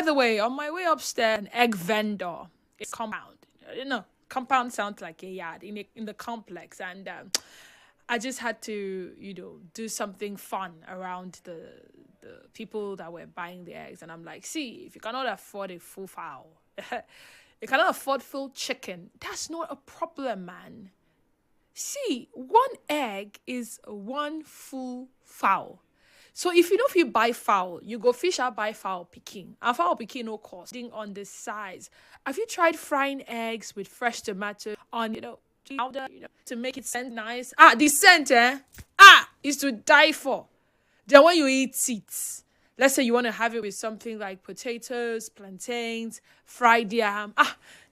the way, on my way upstairs, an egg vendor, it's compound. Compound sounds like a yard in the complex, and I just had to, do something fun around the people that were buying the eggs, and I'm like, see, if you cannot afford a full fowl, you cannot afford full chicken. That's not a problem, man. See, one egg is one full fowl. So if you buy fowl, you go fish out buy fowl picking. And fowl picking no cost. Ding on the size. Have you tried frying eggs with fresh tomato on, powder, to make it scent nice? The scent, is to die for. Then when you eat it, let's say you want to have it with something like potatoes, plantains, fried yam.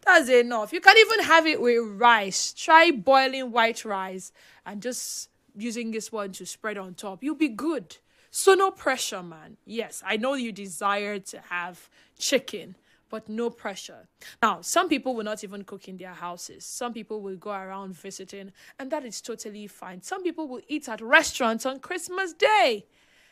That's enough. You can even have it with rice. Try boiling white rice and just using this one to spread on top. You'll be good. So no pressure, man. Yes, I know you desire to have chicken, but no pressure. Now, some people will not even cook in their houses. Some people will go around visiting, and that is totally fine. Some people will eat at restaurants on Christmas Day,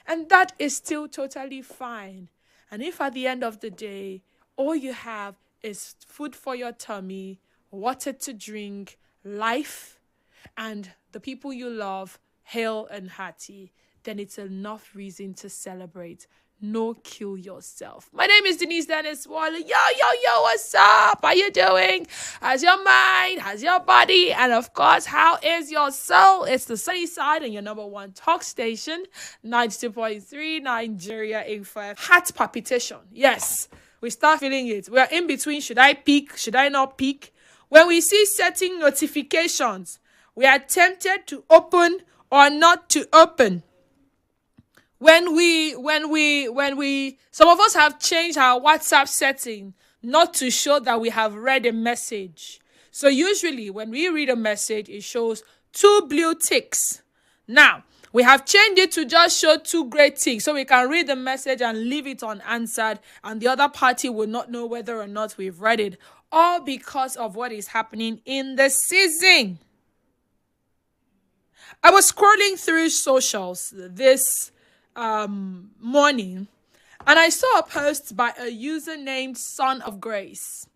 and that is still totally fine. And if at the end of the day, all you have is food for your tummy, water to drink, life, and the people you love, hale and hearty, then it's enough reason to celebrate. No kill yourself. My name is Denise Dennis Waller. Yo, what's up? How you doing? How's your mind? How's your body? And of course, how is your soul? It's the sunny side and your number one talk station, 92.3 Nigeria Info. Heart palpitation. Yes, we start feeling it. We are in between. Should I peak? Should I not peak? When we see certain notifications, we are tempted to open or not to open. When we, some of us have changed our WhatsApp setting not to show that we have read a message. So usually when we read a message, it shows 2 blue ticks. Now, we have changed it to just show 2 gray ticks so we can read the message and leave it unanswered, and the other party will not know whether or not we've read it, all because of what is happening in the season. I was scrolling through socials this morning, and I saw a post by a user named Son of Grace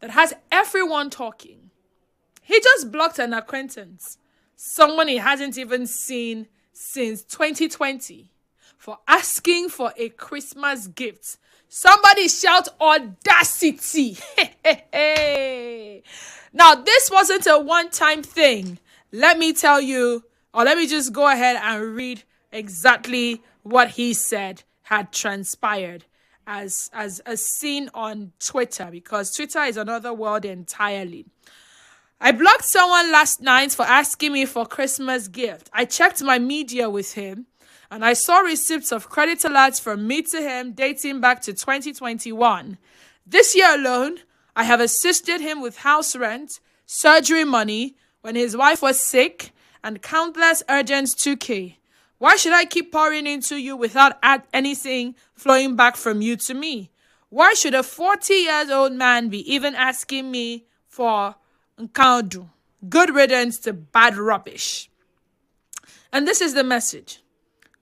that has everyone talking. He just blocked an acquaintance, someone he hasn't even seen since 2020, for asking for a Christmas gift. Somebody shout audacity. Now, this wasn't a one-time thing. Let me tell you, or let me just go ahead and read exactly what he said had transpired as seen on Twitter, because Twitter is another world entirely. I blocked someone last night for asking me for Christmas gift. I checked my media with him, and I saw receipts of credit alerts from me to him dating back to 2021. This year alone, I have assisted him with house rent, surgery money, when his wife was sick, and countless urgent 2K. Why should I keep pouring into you without anything flowing back from you to me? Why should a 40-year-old man be even asking me for nkaudu? Good riddance to bad rubbish. And this is the message.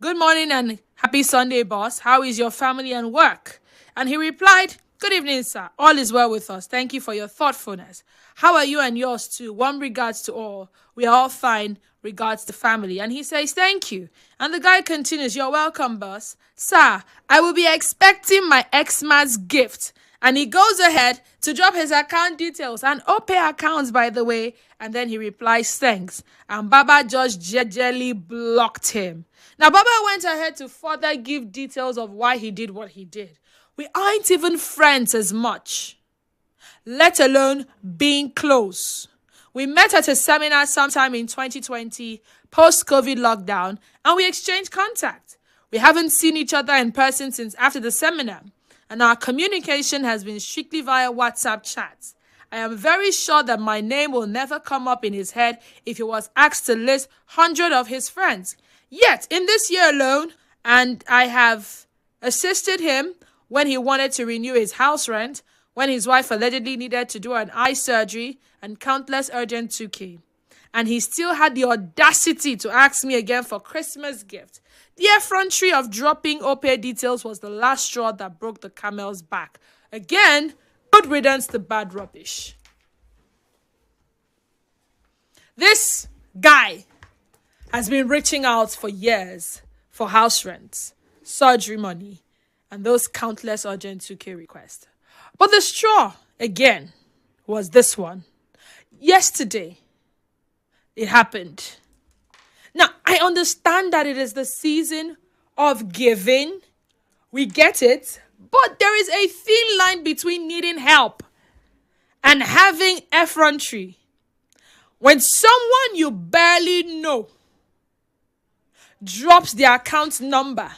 Good morning and happy Sunday, boss. How is your family and work? And he replied, good evening, sir. All is well with us. Thank you for your thoughtfulness. How are you and yours too? Warm regards to all. We are all fine. Regards to family. And he says, thank you. And the guy continues, you're welcome, boss. Sir, I will be expecting my Xmas gift. And he goes ahead to drop his account details and OPay accounts, by the way. And then he replies, thanks. And Baba just jejely blocked him. Now, Baba went ahead to further give details of why he did what he did. We aren't even friends as much, let alone being close. We met at a seminar sometime in 2020, post-COVID lockdown, and we exchanged contact. We haven't seen each other in person since after the seminar, and our communication has been strictly via WhatsApp chats. I am very sure that my name will never come up in his head if he was asked to list 100 of his friends. Yet, in this year alone, and I have assisted him when he wanted to renew his house rent, when his wife allegedly needed to do an eye surgery, and countless urgent 2K. And he still had the audacity to ask me again for Christmas gift. The effrontery of dropping OPay details was the last straw that broke the camel's back. Again, good riddance to bad rubbish. This guy has been reaching out for years for house rents, surgery money, and those countless urgent 2K requests. But the straw, again, was this one. Yesterday, it happened. Now, I understand that it is the season of giving. We get it. But there is a thin line between needing help and having effrontery. When someone you barely know drops their account number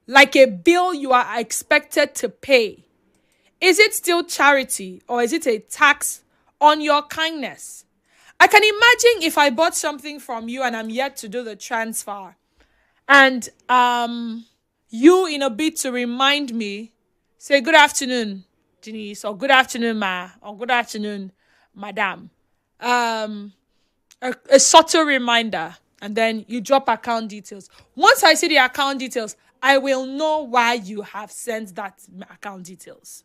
like a bill you are expected to pay, is it still charity or is it a tax on your kindness? I can imagine if I bought something from you and I'm yet to do the transfer, and you, in a bid to remind me, say good afternoon, Denise, or good afternoon, ma, or good afternoon, madam. A subtle reminder, and then you drop account details. Once I see the account details, I will know why you have sent that account details.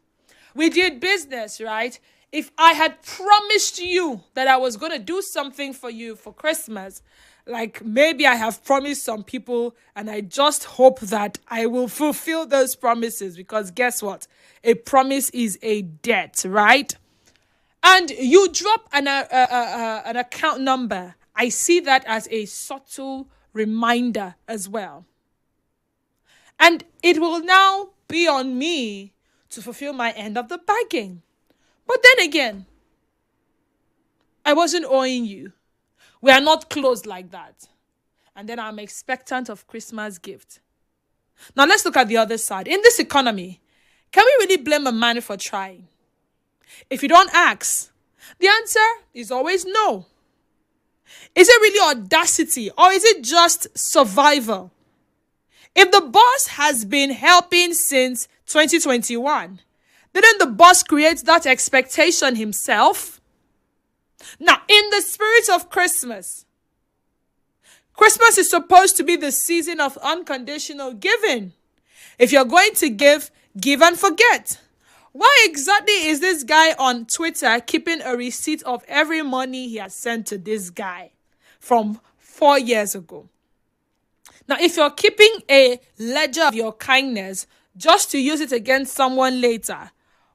We did business, right? If I had promised you that I was going to do something for you for Christmas, like maybe I have promised some people, and I just hope that I will fulfill those promises, because guess what? A promise is a debt, right? And you drop an account number. I see that as a subtle reminder as well. And it will now be on me to fulfill my end of the bargain. But then again, I wasn't owing you. We are not close like that. And then I'm expectant of Christmas gift. Now let's look at the other side. In this economy, can we really blame a man for trying? If you don't ask, the answer is always no. Is it really audacity or is it just survival? If the boss has been helping since 2021, didn't the boss create that expectation himself? Now, in the spirit of Christmas, Christmas is supposed to be the season of unconditional giving. If you're going to give, give and forget. Why exactly is this guy on Twitter keeping a receipt of every money he has sent to this guy from 4 years ago? Now, if you're keeping a ledger of your kindness just to use it against someone later,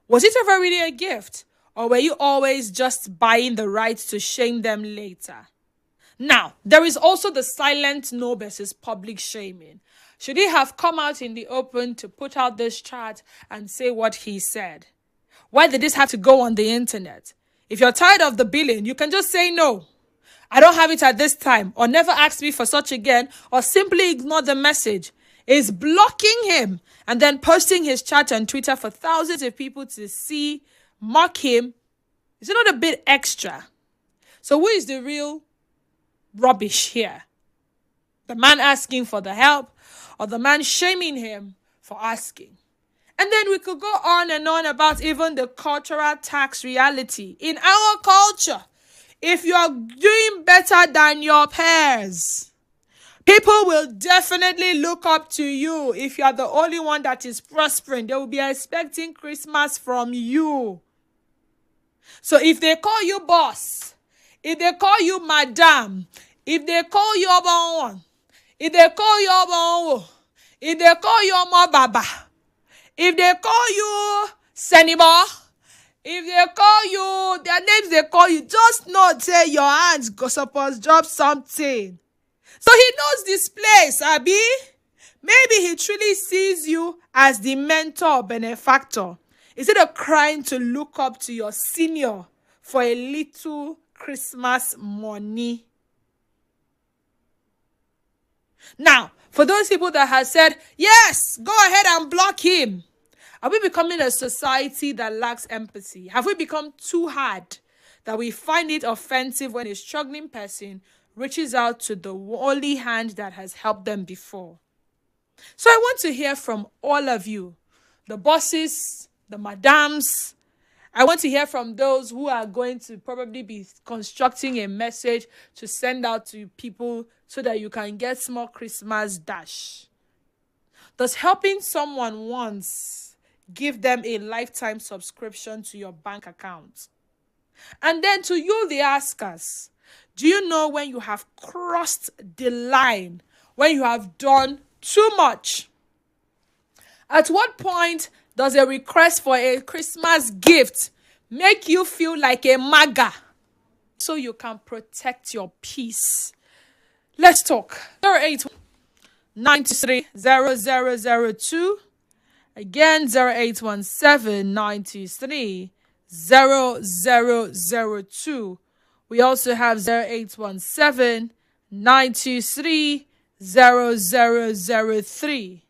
was it ever really a gift? Or were you always just buying the right to shame them later? Now, there is also the silent no versus public shaming. Should he have come out in the open to put out this chart and say what he said? Why did this have to go on the internet? If you're tired of the billing, you can just say no. I don't have it at this time, or never ask me for such again, or simply ignore the message. Is blocking him and then posting his chat on Twitter for thousands of people to see, mock him. Is it not a bit extra? So who is the real rubbish here? The man asking for the help, or the man shaming him for asking? And then we could go on and on about even the cultural tax reality. In our culture, if you are doing better than your peers, people will definitely look up to you. If you are the only one that is prospering, they will be expecting Christmas from you. So if they call you boss, if they call you madam, if they call you obon, if they call you obon, if they call you baba, if they call you seniba, if they call you their names, they call you, just not say your hands go suppose drop something. So he knows this place, Abi. Maybe he truly sees you as the mentor or benefactor. Is it a crime to look up to your senior for a little Christmas money? Now, for those people that have said, yes, go ahead and block him, are we becoming a society that lacks empathy? Have we become too hard that we find it offensive when a struggling person reaches out to the only hand that has helped them before? So I want to hear from all of you, the bosses, the madams, I want to hear from those who are going to probably be constructing a message to send out to people so that you can get small Christmas dash. Does helping someone once give them a lifetime subscription to your bank account? And then to you, the askers, do you know when you have crossed the line, when you have done too much? At what point does a request for a Christmas gift make you feel like a MAGA so you can protect your peace? Let's talk. 0893-00002. Again, 0817-923-0002. We also have 0817-923-0003.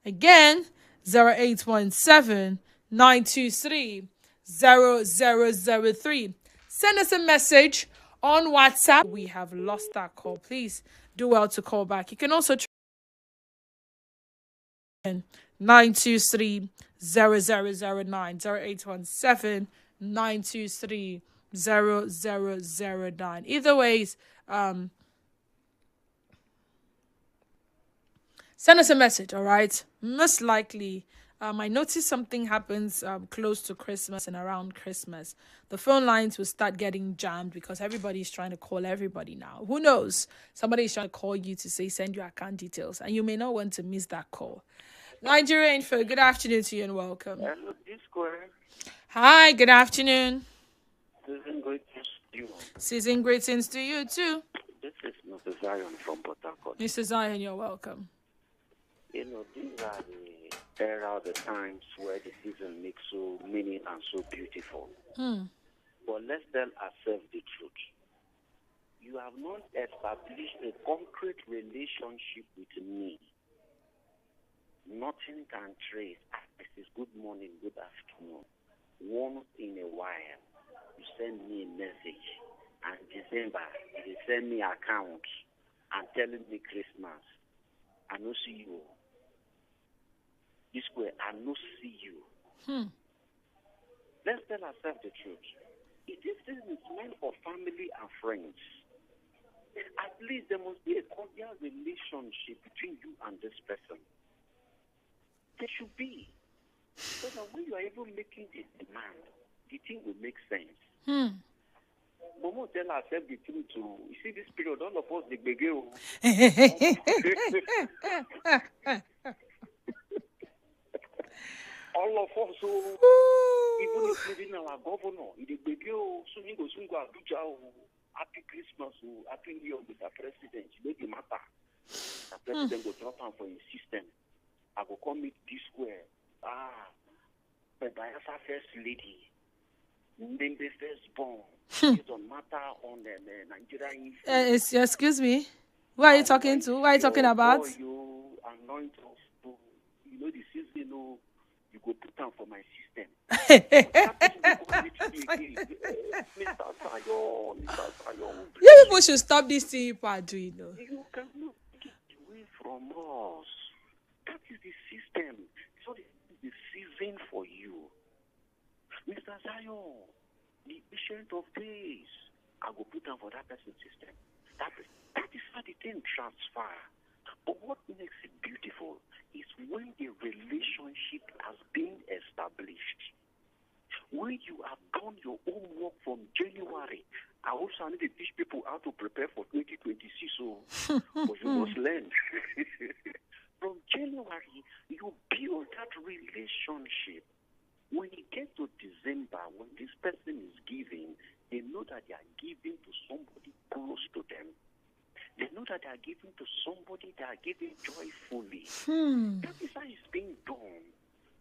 Again, 0817-923-0003. Send us a message on WhatsApp. We have lost that call. Please do well to call back. You can also try 923-0009, 0817-923-0009. Either ways, send us a message, all right? Most likely, I notice something happens close to Christmas and around Christmas. The phone lines will start getting jammed because everybody's trying to call everybody now. Who knows? Somebody's trying to call you to say, send your account details, and you may not want to miss that call. Nigeria Info, good afternoon to you and welcome. Hello, Square. Hi, good afternoon. Season greetings to you. Season greetings to you too. This is Mr. Zion from Port Harcourt. Mr. Zion, you're welcome. You know, these are the era, the times where the season makes so meaning and so beautiful. But let's tell ourselves the truth. You have not established a concrete relationship with me. Nothing can trace. This is good morning, good afternoon. Once in a while, you send me a message, and December, you send me account and telling me Christmas. I no see you. This way, I no see you. Let's tell ourselves the truth. If this thing is meant for family and friends, at least there must be a cordial relationship between you and this person. There should be. So that when you are even making this demand, the thing will make sense. But we tell ourselves the truth too. You see this period, all of us, the begin. All of us, even including our governor, the begin. Soon you go Abuja. Happy Christmas, Happy New Year, Mr. President. You know the matter. The president will drop on for his system. I will come meet this square. But Bayelsa first lady, then the firstborn. It don't matter on the Nigerian. Excuse me. Who are you talking to? What are you talking about? You anoint us to, you know, the season. You go put down for my system. Mr. Sayon. You people should stop this thing you are doing. You cannot get away from us. That is the system. So this is the season for you. Mr. Zion, the patient of days, I go put down for that person's system. That is how the thing transfer. But what makes it beautiful is when the relationship has been established. When you have done your own work from January, I also need to teach people how to prepare for 2026. But you must learn. From January, you build that relationship. When it gets to December, when this person is giving, they know that they are giving to somebody close to them. They know that they are giving to somebody they are giving joyfully. That is how it's being done.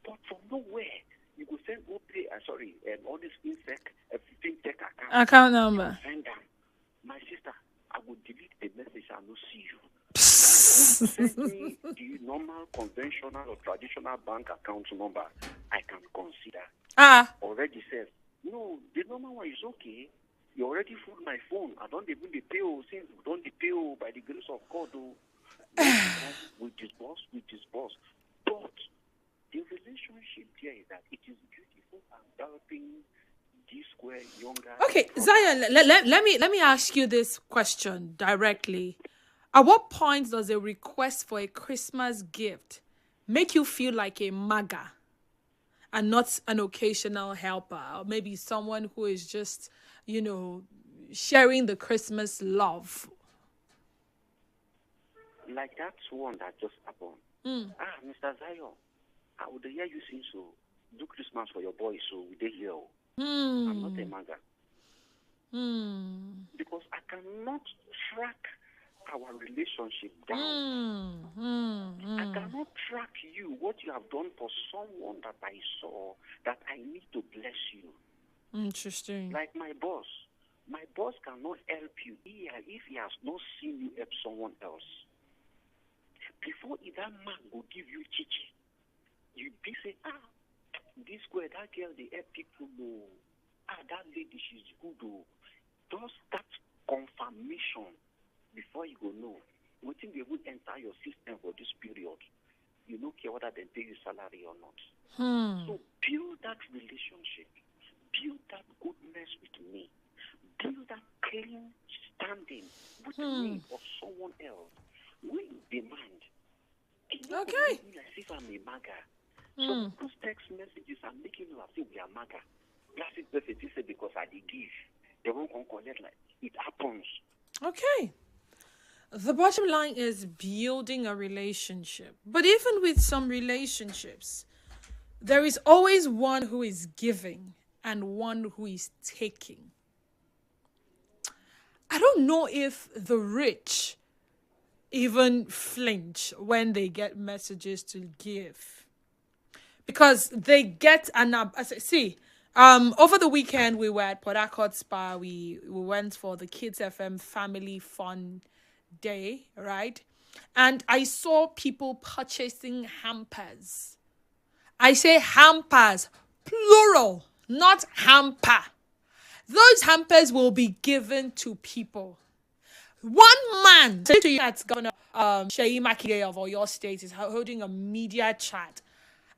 But from nowhere, you go send all this fintech account number. Send them. My sister, I will delete the message. I will see you. Send me the normal, conventional, or traditional bank account number. I can consider. Already said, no, the normal one is okay. You already fooled my phone. I don't even pay since we don't pay by the grace of God. We disburse. But the relationship there is that it is beautiful and developing this square younger. Okay, Zion, let me ask you this question directly. At what point does a request for a Christmas gift make you feel like a maga and not an occasional helper, or maybe someone who is just, sharing the Christmas love? Like that's one that just happened. Mr. Zion, I would hear you sing so. Do Christmas for your boys, so we did here. I'm not a maga. Because I cannot track our relationship down. I cannot track you, what you have done for someone that I saw, that I need to bless you. Interesting. Like my boss. My boss cannot help you if he has not seen you help someone else. Before that man will give you chichi, you be say, this girl, that girl, they help people know. That lady, she's good though. Just that confirmation before you go know. We think they will enter your system for this period. You don't care whether they pay you salary or not. So build that relationship. Build that goodness with me. Build that clean standing with me or someone else. We demand. Okay. As if I'm a maga. So those text messages are making you as if we are maga. Plastic perfect is because I did give. They won't collect like it happens. Okay. The bottom line is building a relationship. But even with some relationships, there is always one who is giving and one who is taking. I don't know if the rich even flinch when they get messages to give, because they get over the weekend we were at Port Harcourt Spa. We went for the Kids FM Family Fun Day, right? And I saw people purchasing hampers. I say hampers, plural, not hamper. Those hampers will be given to people. One man, that's Governor Sheyi Makinde of Oyo State, is holding a media chat.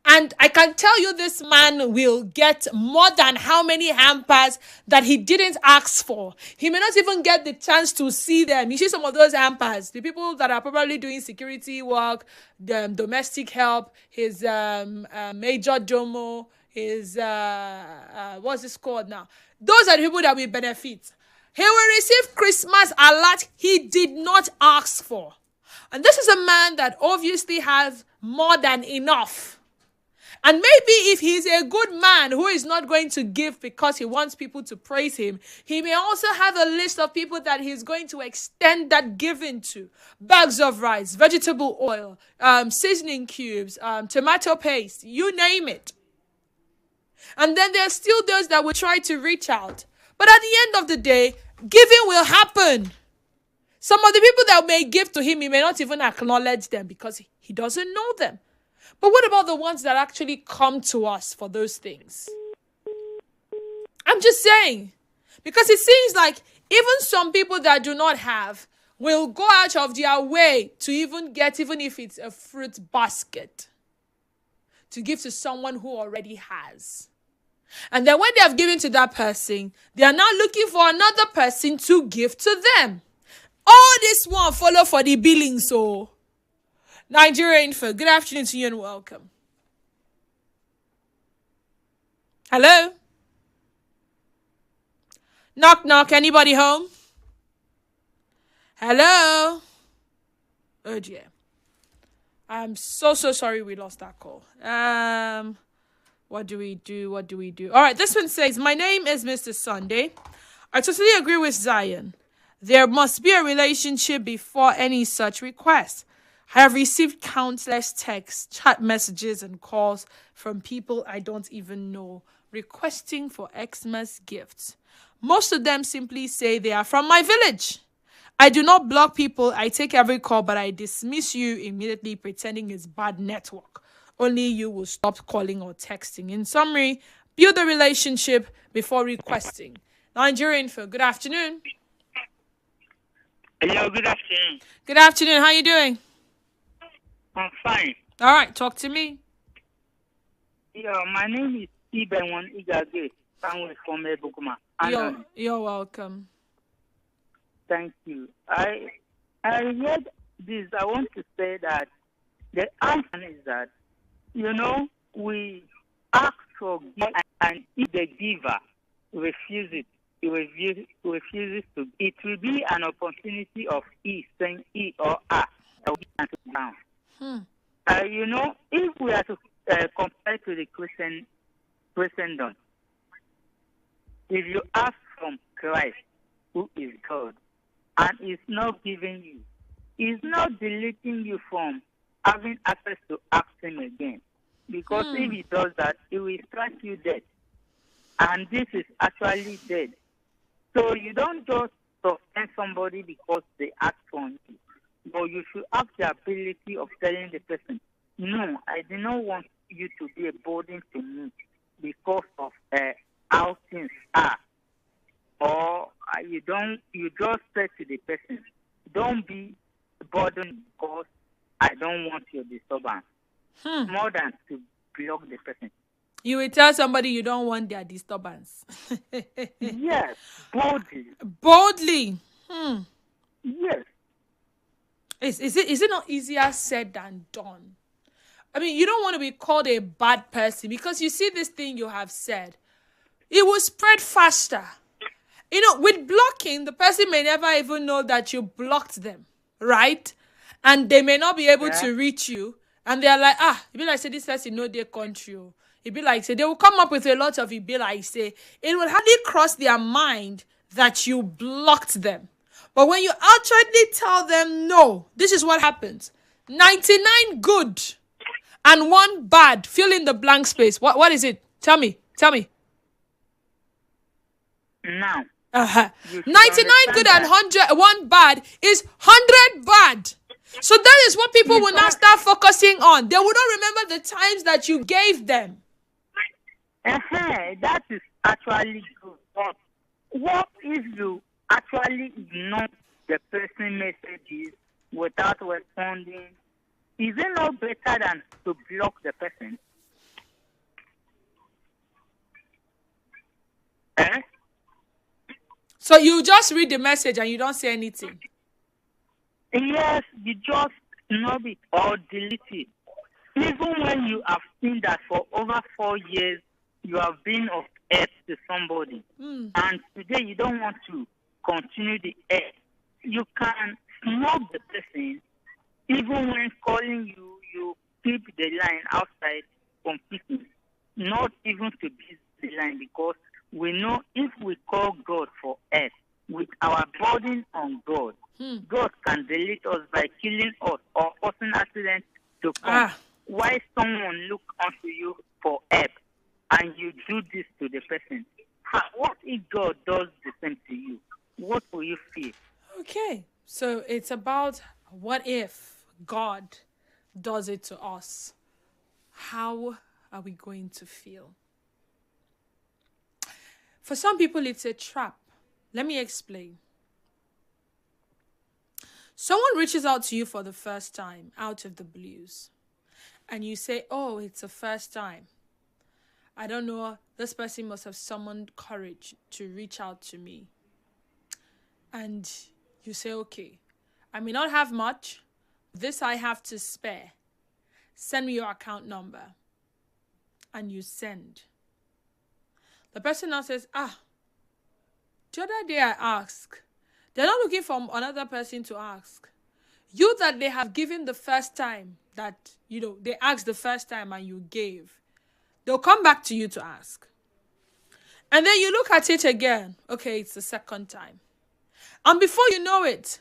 And I can tell you this man will get more than how many hampers that he didn't ask for. He may not even get the chance to see them. You see some of those hampers, the people that are probably doing security work, the domestic help, his major domo, his, what's this called now? Those are the people that will benefit. He will receive Christmas alert he did not ask for. And this is a man that obviously has more than enough. And maybe if he's a good man who is not going to give because he wants people to praise him, he may also have a list of people that he's going to extend that giving to. Bags of rice, vegetable oil, seasoning cubes, tomato paste, you name it. And then there are still those that will try to reach out. But at the end of the day, giving will happen. Some of the people that may give to him, he may not even acknowledge them because he doesn't know them. But what about the ones that actually come to us for those things? I'm just saying. Because it seems like even some people that do not have will go out of their way to even if it's a fruit basket, to give to someone who already has. And then when they have given to that person, they are now looking for another person to give to them. All this one follow for the billing, so... Nigeria Info, good afternoon to you and welcome. Hello? Knock, knock, anybody home? Hello? Oh dear. I'm so sorry we lost that call. What do we do? All right, this one says, my name is Mr. Sunday. I totally agree with Zion. There must be a relationship before any such request. I have received countless texts, chat messages, and calls from people I don't even know requesting for Xmas gifts. Most of them simply say they are from my village. I do not block people. I take every call, but I dismiss you immediately, pretending it's bad network. Only you will stop calling or texting. In summary, build a relationship before requesting. Nigeria Info, good afternoon. Hello, good afternoon. Good afternoon. How are you doing? I'm fine. All right, talk to me. Yeah, my name is Ibenwan Igage. I'm from Ebukuma. Anthony. You're welcome. Thank you. I heard this. I want to say that the answer is that, we ask for gift, and if the giver refuses it, refuses to, it will be an opportunity of he saying he or her that will be answered down. Hmm. If we are to compare to the Christendom, if you ask from Christ, who is God, and is not giving you, is not deleting you from having access to ask him again. Because if he does that, he will strike you dead. And this is actually dead. So you don't just suspend somebody because they ask on you. But you should have the ability of telling the person, no, I do not want you to be a burden to me because of how things are. Or you just say to the person, don't be burdened because I don't want your disturbance. More than to block the person. You will tell somebody you don't want their disturbance. Yes, boldly. Boldly. Yes. Is it not easier said than done? I mean, you don't want to be called a bad person because you see this thing you have said. It will spread faster. With blocking, the person may never even know that you blocked them, right? And they may not be able to reach you. And they're like, it be like, say, this person know their country. It be like, say, they will come up with a lot of, it be like, say, it will hardly cross their mind that you blocked them. But when you outrightly tell them, no, this is what happens. 99 good and 1 bad. Fill in the blank space. What is it? Tell me. Now. 99 good and 1 bad is 100 bad. So that is what people will now start focusing on. They will not remember the times that you gave them. That is actually good. But what if you actually ignore the person messages without responding? Is it not better than to block the person? So you just read the message and you don't say anything? Yes, you just snub it or delete it. Even when you have seen that for over 4 years you have been of help to somebody, and today you don't want to continue the help, you can snub the person. Even when calling you, you keep the line outside from picking, not even to be the line, because we know if we call God for help with our burden on God, God can delete us by killing us or causing accidents to come. Why someone look unto you for help and you do this to the person? What if God does the same to you? What will you feel? Okay, so it's about what if God does it to us? How are we going to feel? For some people, it's a trap. Let me explain. Someone reaches out to you for the first time out of the blues, and you say, oh, it's the first time. I don't know, this person must have summoned courage to reach out to me. And you say, okay, I may not have much. This I have to spare. Send me your account number. And you send. The person now says, the other day I asked. They're not looking for another person to ask. You that they have given the first time, that, they asked the first time and you gave, they'll come back to you to ask. And then you look at it again. Okay, it's the second time. And before you know it,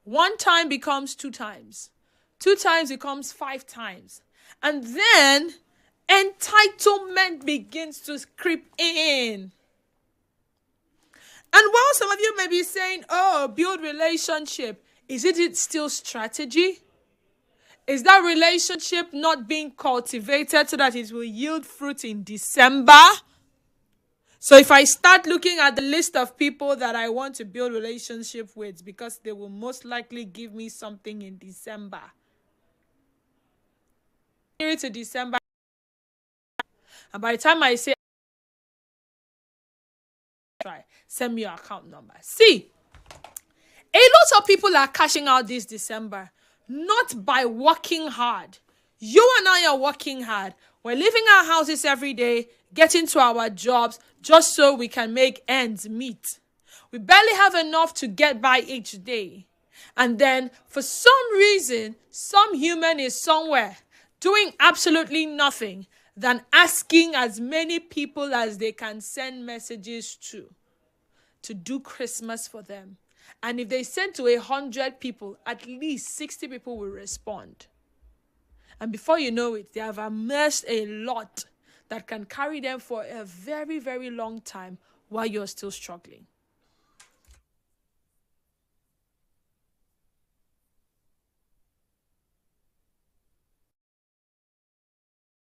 1 time becomes 2 times. 2 times becomes 5 times. And then entitlement begins to creep in. And while some of you may be saying, oh, build relationship, is it still strategy? Is that relationship not being cultivated so that it will yield fruit in December? So if I start looking at the list of people that I want to build relationship with, because they will most likely give me something in December. To December. And by the time I say, try, send me your account number. See, a lot of people are cashing out this December, not by working hard. You and I are working hard. We're leaving our houses every day, getting to our jobs, just so we can make ends meet. We barely have enough to get by each day. And then, for some reason, some human is somewhere doing absolutely nothing than asking as many people as they can send messages to do Christmas for them. And if they send to 100 people, at least 60 people will respond. And before you know it, they have amassed a lot that can carry them for a very, very long time while you're still struggling.